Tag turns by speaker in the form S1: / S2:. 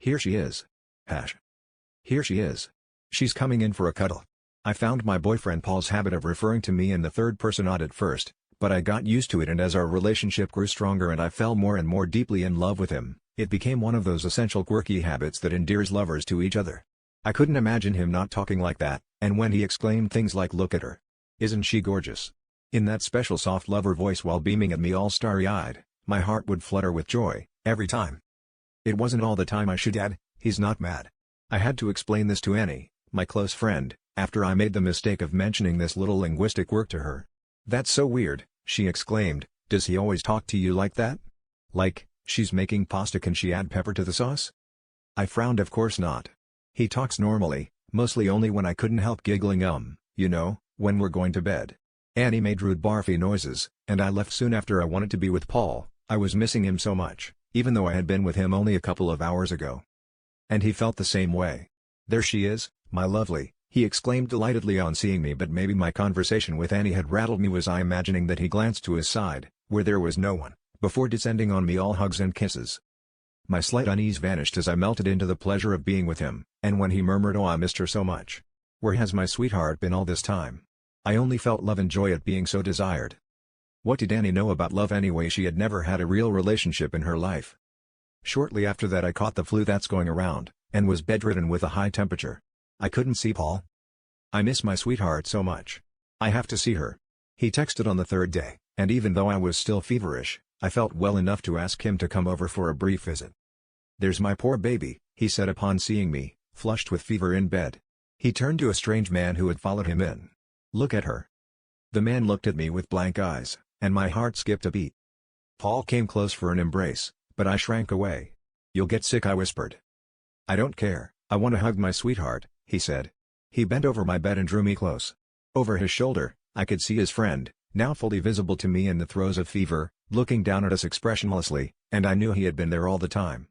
S1: Here she is. Here she is. She's coming in for a cuddle. I found my boyfriend Paul's habit of referring to me in the third person odd at first, but I got used to it, and as our relationship grew stronger and I fell more and more deeply in love with him, it became one of those essential quirky habits that endears lovers to each other. I couldn't imagine him not talking like that, and when he exclaimed things like "Look at her. Isn't she gorgeous?" in that special soft lover voice while beaming at me all starry-eyed, my heart would flutter with joy, every time. It wasn't all the time I should add, he's not mad. I had to explain this to Annie, my close friend, after I made the mistake of mentioning this little linguistic quirk to her. "That's so weird," she exclaimed. "Does he always talk to you like that? Like, she's making pasta, can she add pepper to the sauce?" I frowned. "Of course not. He talks normally, mostly only when I couldn't help giggling, when we're going to bed." Annie made rude barfy noises, and I left soon after. I wanted to be with Paul. I was missing him so much, even though I had been with him only a couple of hours ago. And he felt the same way. "There she is, my lovely," he exclaimed delightedly on seeing me, but maybe my conversation with Annie had rattled me. Was I imagining that he glanced to his side, where there was no one, before descending on me all hugs and kisses? My slight unease vanished as I melted into the pleasure of being with him, and when he murmured, "Oh, I missed her so much. Where has my sweetheart been all this time?" I only felt love and joy at being so desired. What did Annie know about love anyway? She had never had a real relationship in her life. Shortly after that I caught the flu that's going around, and was bedridden with a high temperature. I couldn't see Paul. "I miss my sweetheart so much. I have to see her." He texted on the third day, and even though I was still feverish, I felt well enough to ask him to come over for a brief visit. "There's my poor baby," he said upon seeing me, flushed with fever, in bed. He turned to a strange man who had followed him in. "Look at her." The man looked at me with blank eyes, and my heart skipped a beat. Paul came close for an embrace, but I shrank away. "You'll get sick," I whispered. "I don't care, I want to hug my sweetheart," he said. He bent over my bed and drew me close. Over his shoulder, I could see his friend, now fully visible to me in the throes of fever, looking down at us expressionlessly, and I knew he had been there all the time.